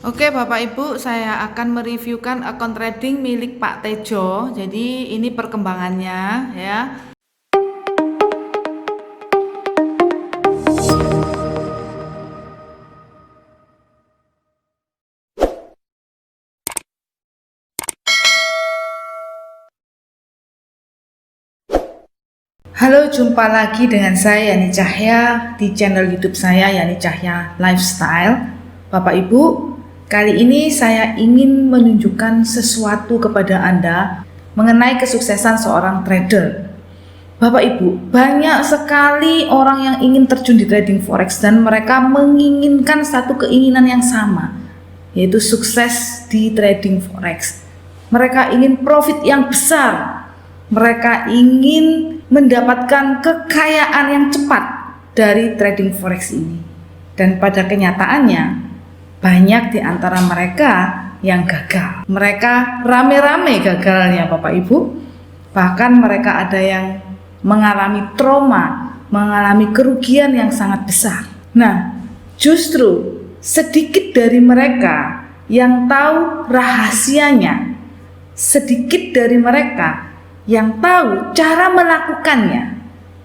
Oke Bapak Ibu, saya akan mereviewkan akun trading milik Pak Tejo. Jadi ini perkembangannya ya. Halo, jumpa lagi dengan saya Yani Cahya di channel YouTube saya Yani Cahya Lifestyle. Bapak Ibu, kali ini saya ingin menunjukkan sesuatu kepada Anda mengenai kesuksesan seorang trader. Bapak Ibu, banyak sekali orang yang ingin terjun di trading forex dan mereka menginginkan satu keinginan yang sama, yaitu sukses di trading forex. Mereka ingin profit yang besar. Mereka ingin mendapatkan kekayaan yang cepat dari trading forex ini. Dan pada kenyataannya, banyak di antara mereka yang gagal. Mereka rame-rame gagalnya Bapak Ibu. Bahkan mereka ada yang mengalami trauma, mengalami kerugian yang sangat besar. Nah, justru sedikit dari mereka yang tahu rahasianya, sedikit dari mereka yang tahu cara melakukannya,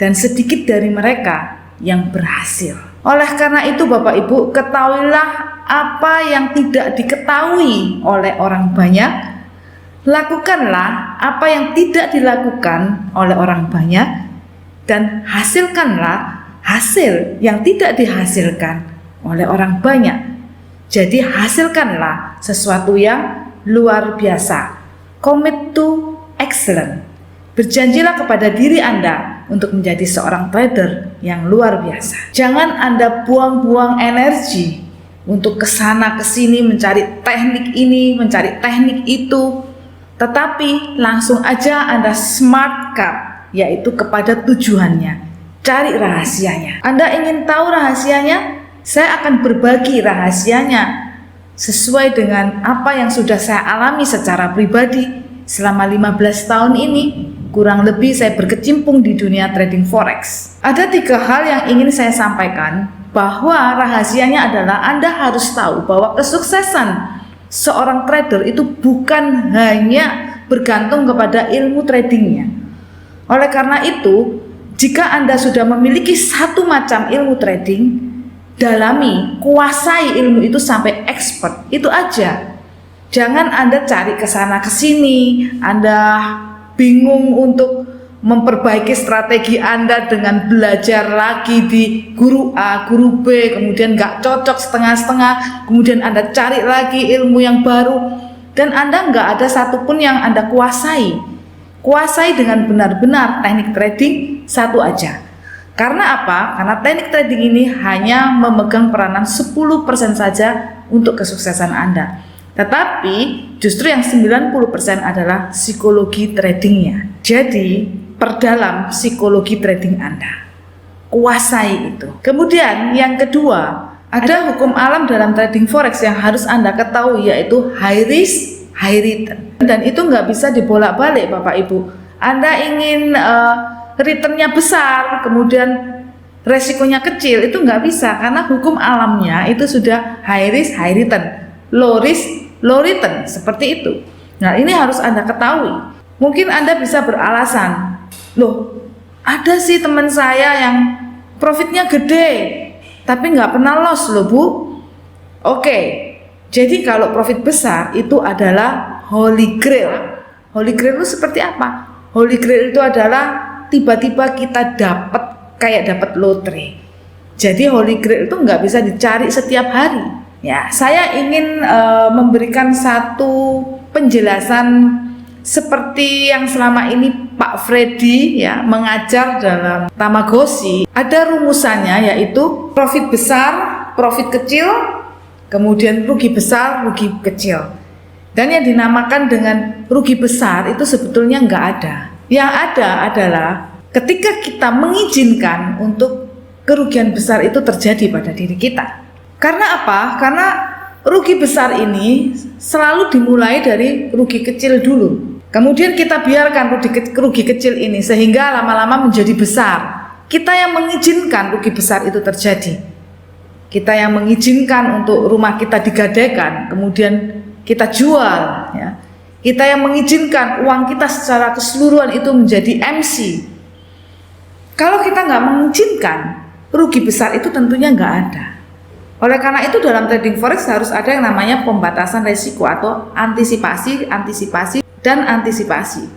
dan sedikit dari mereka yang berhasil. Oleh karena itu Bapak Ibu, ketahuilah apa yang tidak diketahui oleh orang banyak, lakukanlah apa yang tidak dilakukan oleh orang banyak, dan hasilkanlah hasil yang tidak dihasilkan oleh orang banyak. Jadi hasilkanlah sesuatu yang luar biasa. Commit to excellent. Berjanjilah kepada diri Anda untuk menjadi seorang trader yang luar biasa. Jangan Anda buang-buang energi untuk kesana kesini mencari teknik ini, mencari teknik itu, tetapi langsung aja Anda smart cut, yaitu kepada tujuannya. Cari rahasianya. Anda ingin tahu rahasianya? Saya akan berbagi rahasianya sesuai dengan apa yang sudah saya alami secara pribadi selama 15 tahun ini. Kurang lebih saya berkecimpung di dunia trading forex. Ada 3 hal yang ingin saya sampaikan, bahwa rahasianya adalah Anda harus tahu bahwa kesuksesan seorang trader itu bukan hanya bergantung kepada ilmu tradingnya. Oleh karena itu, jika Anda sudah memiliki satu macam ilmu trading, dalami, kuasai ilmu itu sampai expert, itu aja. Jangan Anda cari ke sana ke sini, Anda bingung untuk memperbaiki strategi Anda dengan belajar lagi di guru A, guru B, kemudian nggak cocok setengah-setengah, kemudian Anda cari lagi ilmu yang baru, dan Anda nggak ada satupun yang Anda kuasai. Kuasai dengan benar-benar teknik trading satu aja. Karena apa? Karena teknik trading ini hanya memegang peranan 10% saja untuk kesuksesan Anda. Tetapi justru yang 90% adalah psikologi tradingnya. Jadi perdalam psikologi trading Anda, kuasai itu. Kemudian yang kedua, ada hukum alam dalam trading forex yang harus Anda ketahui, yaitu high risk, high return. Dan itu nggak bisa dibolak-balik Bapak Ibu. Anda ingin returnnya besar, kemudian resikonya kecil, itu nggak bisa, karena hukum alamnya itu sudah high risk, high return, low risk, low return, seperti itu. Nah, ini harus Anda ketahui. Mungkin Anda bisa beralasan, loh, ada sih teman saya yang profitnya gede tapi nggak pernah loss loh Bu. Oke, jadi kalau profit besar itu adalah holy grail. Holy grail itu seperti apa? Holy grail itu adalah tiba-tiba kita dapat kayak dapat lotre. Jadi holy grail itu nggak bisa dicari setiap hari. Ya, saya ingin memberikan satu penjelasan seperti yang selama ini Pak Freddy ya mengajar dalam Tamagotchi. Ada rumusannya, yaitu profit besar, profit kecil, kemudian rugi besar, rugi kecil. Dan yang dinamakan dengan rugi besar itu sebetulnya nggak ada. Yang ada adalah ketika kita mengizinkan untuk kerugian besar itu terjadi pada diri kita. Karena apa? Karena rugi besar ini selalu dimulai dari rugi kecil dulu. Kemudian kita biarkan rugi kecil ini sehingga lama-lama menjadi besar. Kita yang mengizinkan rugi besar itu terjadi. kita yang mengizinkan untuk rumah kita digadaikan, kemudian kita jual, ya. Kita yang mengizinkan uang kita secara keseluruhan itu menjadi MC. Kalau kita nggak mengizinkan, rugi besar itu tentunya nggak ada. Oleh karena itu dalam trading forex harus ada yang namanya pembatasan resiko atau antisipasi, dan antisipasi.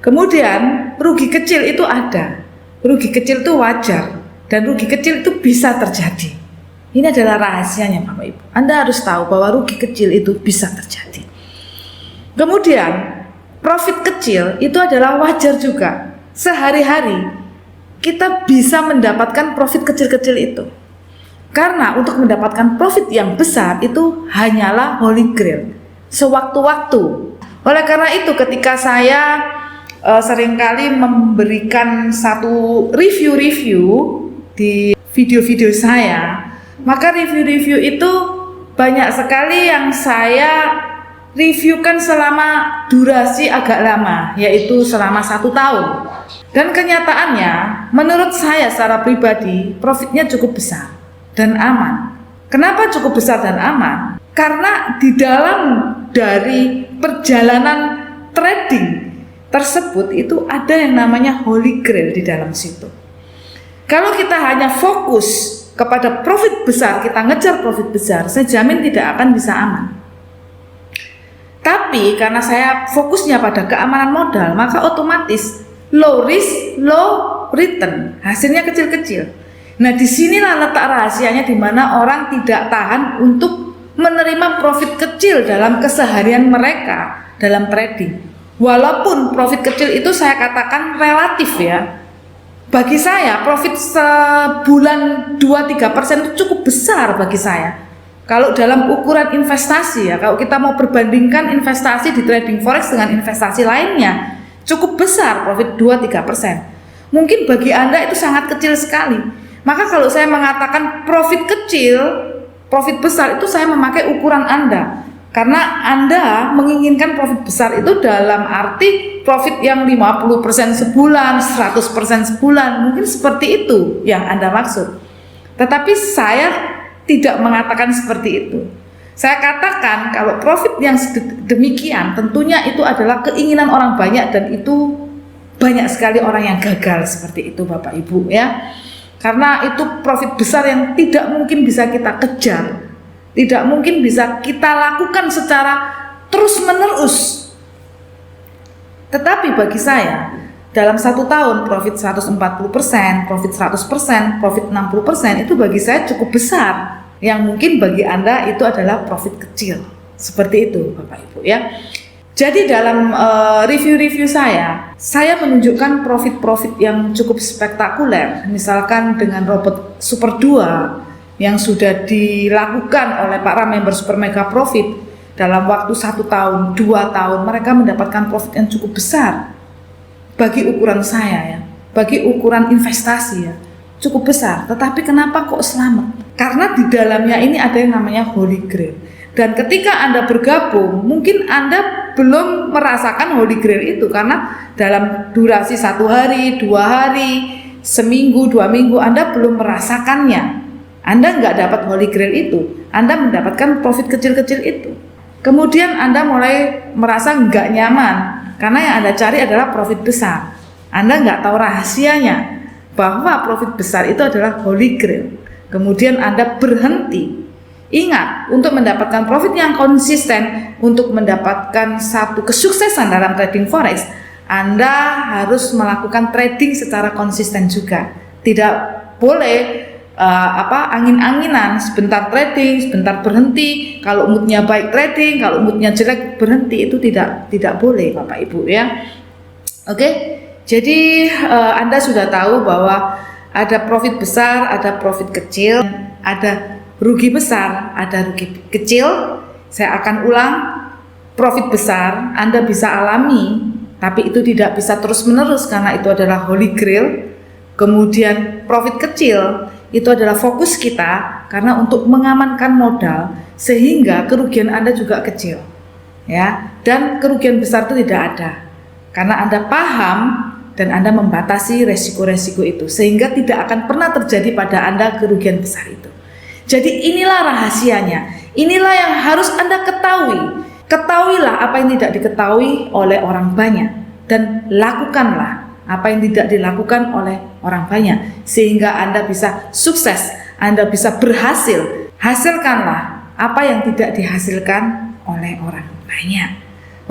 Kemudian rugi kecil itu ada. Rugi kecil itu wajar dan rugi kecil itu bisa terjadi. Ini adalah rahasianya Bapak Ibu. Anda harus tahu bahwa rugi kecil itu bisa terjadi. Kemudian profit kecil itu adalah wajar juga. Sehari-hari kita bisa mendapatkan profit kecil-kecil itu. Karena untuk mendapatkan profit yang besar itu hanyalah holy grail. Sewaktu-waktu. Oleh karena itu ketika saya seringkali memberikan satu review-review di video-video saya, maka review-review itu banyak sekali yang saya reviewkan selama durasi agak lama, yaitu selama 1 tahun. Dan kenyataannya, menurut saya secara pribadi, profitnya cukup besar dan aman. Kenapa cukup besar dan aman? Karena di dalam dari perjalanan trading tersebut itu ada yang namanya holy grail di dalam situ. Kalau kita hanya fokus kepada profit besar, kita ngejar profit besar, saya jamin tidak akan bisa aman. Tapi karena saya fokusnya pada keamanan modal, maka otomatis low risk, low return, hasilnya kecil-kecil. Nah, disinilah letak rahasianya di mana orang tidak tahan untuk menerima profit kecil dalam keseharian mereka dalam trading. Walaupun profit kecil itu saya katakan relatif ya. Bagi saya profit sebulan 2-3% itu cukup besar bagi saya. Kalau dalam ukuran investasi ya, kalau kita mau perbandingkan investasi di trading forex dengan investasi lainnya, cukup besar profit 2-3%. Mungkin bagi Anda itu sangat kecil sekali. Maka kalau saya mengatakan profit kecil, profit besar itu saya memakai ukuran Anda. Karena Anda menginginkan profit besar itu dalam arti profit yang 50% sebulan, 100% sebulan, mungkin seperti itu yang Anda maksud. Tetapi saya tidak mengatakan seperti itu. Saya katakan kalau profit yang demikian tentunya itu adalah keinginan orang banyak dan itu banyak sekali orang yang gagal seperti itu Bapak Ibu ya. Karena itu profit besar yang tidak mungkin bisa kita kejar, tidak mungkin bisa kita lakukan secara terus-menerus. Tetapi bagi saya, dalam 1 tahun profit 140%, profit 100%, profit 60% itu bagi saya cukup besar. Yang mungkin bagi Anda itu adalah profit kecil. Seperti itu Bapak Ibu ya. Jadi dalam review-review saya menunjukkan profit-profit yang cukup spektakuler. Misalkan dengan robot Super 2 yang sudah dilakukan oleh para member Super Mega Profit dalam waktu 1 tahun, 2 tahun mereka mendapatkan profit yang cukup besar. Bagi ukuran saya ya, bagi ukuran investasi ya, cukup besar. Tetapi kenapa kok selamat? Karena di dalamnya ini ada yang namanya holy grail. Dan ketika Anda bergabung, mungkin Anda belum merasakan holy grail itu karena dalam durasi 1 hari, 2 hari, seminggu, 2 minggu Anda belum merasakannya. Anda nggak dapat holy grail itu, Anda mendapatkan profit kecil-kecil itu. Kemudian Anda mulai merasa nggak nyaman karena yang Anda cari adalah profit besar. Anda nggak tahu rahasianya bahwa profit besar itu adalah holy grail. Kemudian Anda berhenti. Ingat, untuk mendapatkan profit yang konsisten, untuk mendapatkan satu kesuksesan dalam trading forex, Anda harus melakukan trading secara konsisten juga. Tidak boleh angin-anginan, sebentar trading, sebentar berhenti. Kalau moodnya baik trading, kalau moodnya jelek berhenti, itu tidak boleh Bapak Ibu ya. Oke, jadi Anda sudah tahu bahwa ada profit besar, ada profit kecil, ada rugi besar, ada rugi kecil. Saya akan ulang, profit besar Anda bisa alami, tapi itu tidak bisa terus-menerus karena itu adalah holy grail. Kemudian profit kecil itu adalah fokus kita karena untuk mengamankan modal sehingga kerugian Anda juga kecil. Ya, dan kerugian besar itu tidak ada. Karena Anda paham dan Anda membatasi resiko-resiko itu sehingga tidak akan pernah terjadi pada Anda kerugian besar itu. Jadi inilah rahasianya, inilah yang harus Anda ketahui. Ketahuilah apa yang tidak diketahui oleh orang banyak, dan lakukanlah apa yang tidak dilakukan oleh orang banyak, sehingga Anda bisa sukses, Anda bisa berhasil. Hasilkanlah apa yang tidak dihasilkan oleh orang banyak.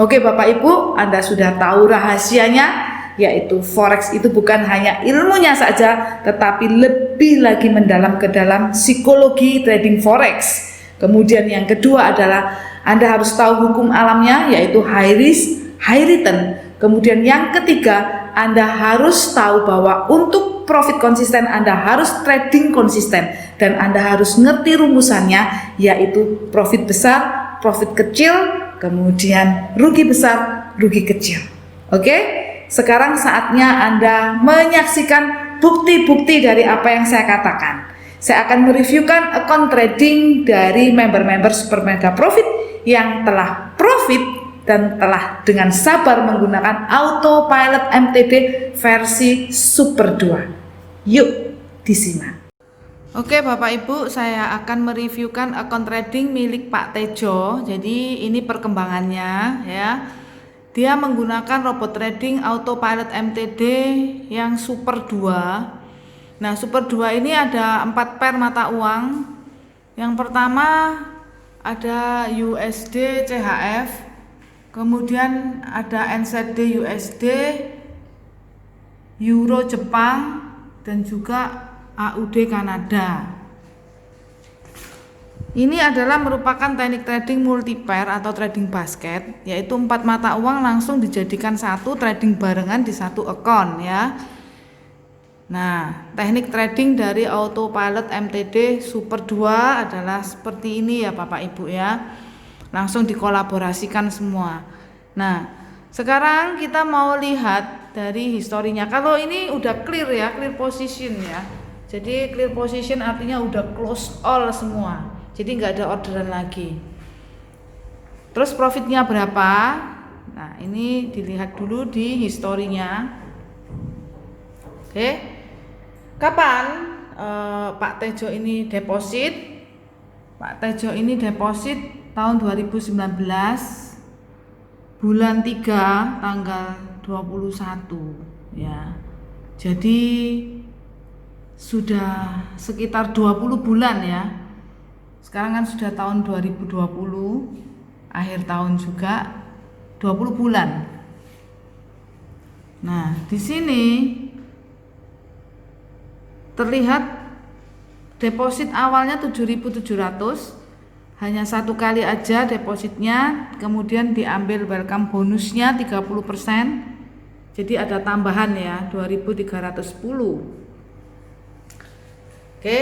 Oke Bapak Ibu, Anda sudah tahu rahasianya, yaitu forex itu bukan hanya ilmunya saja, tetapi lebih lagi mendalam ke dalam psikologi trading forex. Kemudian yang kedua adalah Anda harus tahu hukum alamnya, yaitu high risk, high return. Kemudian yang ketiga, Anda harus tahu bahwa untuk profit konsisten Anda harus trading konsisten, dan Anda harus ngerti rumusannya, yaitu profit besar, profit kecil, kemudian rugi besar, rugi kecil. Oke? Sekarang saatnya Anda menyaksikan bukti-bukti dari apa yang saya katakan. Saya akan mereviewkan account trading dari member-member Super Mega Profit yang telah profit dan telah dengan sabar menggunakan autopilot MTD versi Super 2. Yuk disimak. Oke Bapak Ibu, saya akan mereviewkan account trading milik Pak Tejo. Jadi ini perkembangannya ya. Dia menggunakan robot trading autopilot MTD yang Super 2. Nah, Super 2 ini ada 4 pair mata uang. Yang pertama ada USD CHF, kemudian ada NZD USD, Euro Jepang, dan juga AUD Kanada. Ini adalah merupakan teknik trading multi pair atau trading basket, yaitu 4 mata uang langsung dijadikan satu trading barengan di satu account ya. Nah, teknik trading dari autopilot MTD Super 2 adalah seperti ini ya Bapak Ibu ya. Langsung dikolaborasikan semua. Nah, sekarang kita mau lihat dari historinya. Kalau ini udah clear ya, clear position ya. Jadi clear position artinya udah close all semua. Jadi nggak ada orderan lagi. Terus profitnya berapa? Nah, ini dilihat dulu di historinya. Oke. Kapan Pak Tejo ini deposit? Pak Tejo ini deposit tahun 2019 bulan 3 tanggal 21 ya. Jadi sudah sekitar 20 bulan ya. Sekarang kan sudah tahun 2020, akhir tahun juga 20 bulan. Nah, di sini terlihat deposit awalnya 7.700, hanya satu kali aja depositnya, kemudian diambil welcome bonusnya 30%. Jadi ada tambahan ya 2.310. Oke,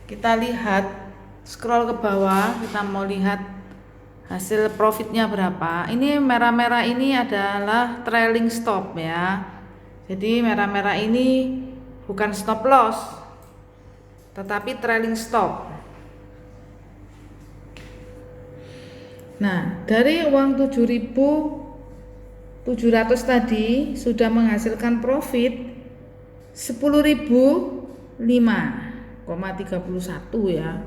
kita lihat. Scroll ke bawah, kita mau lihat hasil profitnya berapa. Ini merah-merah ini adalah trailing stop ya. Jadi merah-merah ini bukan stop loss, tetapi trailing stop. Nah, dari uang 7.700 tadi sudah menghasilkan profit 10.005,31 ya.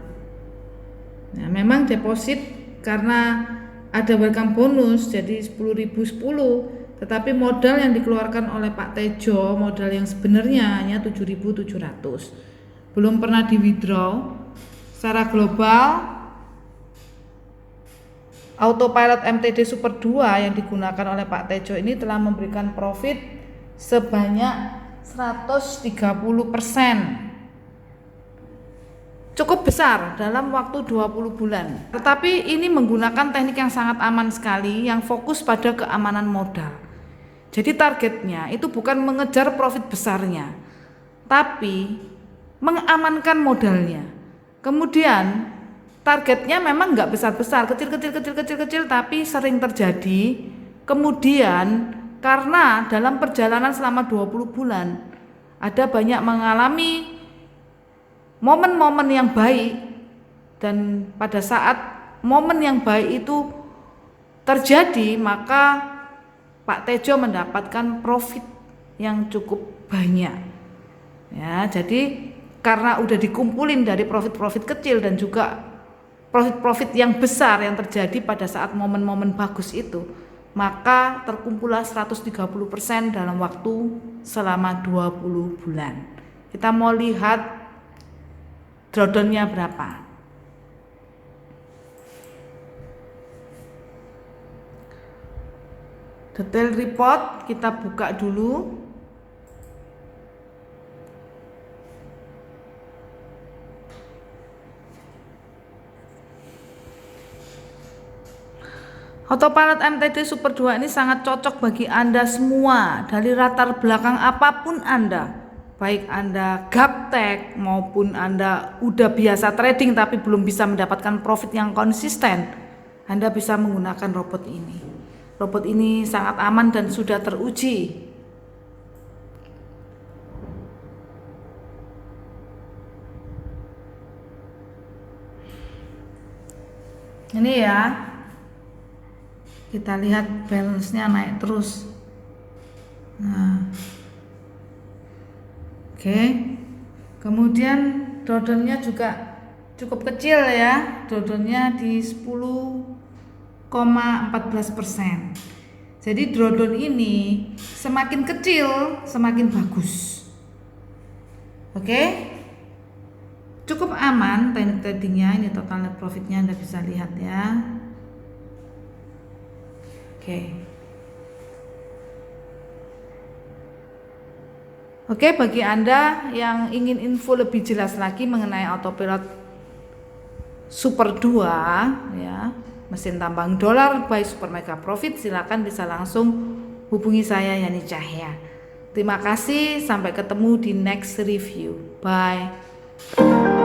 Nah, memang deposit karena ada welcome bonus jadi 10.010, tetapi modal yang dikeluarkan oleh Pak Tejo, modal yang sebenarnya hanya 7.700. Belum pernah di withdraw. Secara global autopilot MTD Super 2 yang digunakan oleh Pak Tejo ini telah memberikan profit sebanyak 130%. Cukup besar dalam waktu 20 bulan. Tetapi ini menggunakan teknik yang sangat aman sekali, yang fokus pada keamanan modal. Jadi targetnya itu bukan mengejar profit besarnya, tapi mengamankan modalnya. Kemudian targetnya memang nggak besar-besar, kecil-kecil, tapi sering terjadi. Kemudian karena dalam perjalanan selama 20 bulan ada banyak mengalami momen-momen yang baik, dan pada saat momen yang baik itu terjadi, maka Pak Tejo mendapatkan profit yang cukup banyak ya. Jadi karena udah dikumpulin dari profit-profit kecil dan juga profit-profit yang besar yang terjadi pada saat momen-momen bagus itu, maka terkumpullah 130% dalam waktu selama 20 bulan. Kita mau lihat drawdownnya berapa. Detail report kita buka dulu. Autopilot MTD Super 2 ini sangat cocok bagi Anda semua dari latar belakang apapun Anda, baik Anda gaptek maupun Anda udah biasa trading tapi belum bisa mendapatkan profit yang konsisten. Anda bisa menggunakan robot ini. Robot ini sangat aman dan sudah teruji. Ini ya, kita lihat balance-nya naik terus. Nah, oke. Kemudian drawdown-nya juga cukup kecil ya, drawdown-nya di 10,14%. Jadi drawdown ini semakin kecil semakin bagus. Oke, cukup aman teknik tradingnya. Ini total net profitnya Anda bisa lihat ya. Oke, bagi Anda yang ingin info lebih jelas lagi mengenai autopilot Super 2 ya, mesin tambang dolar by Super Mega Profit, silakan bisa langsung hubungi saya Yani Cahya. Terima kasih, sampai ketemu di next review. Bye.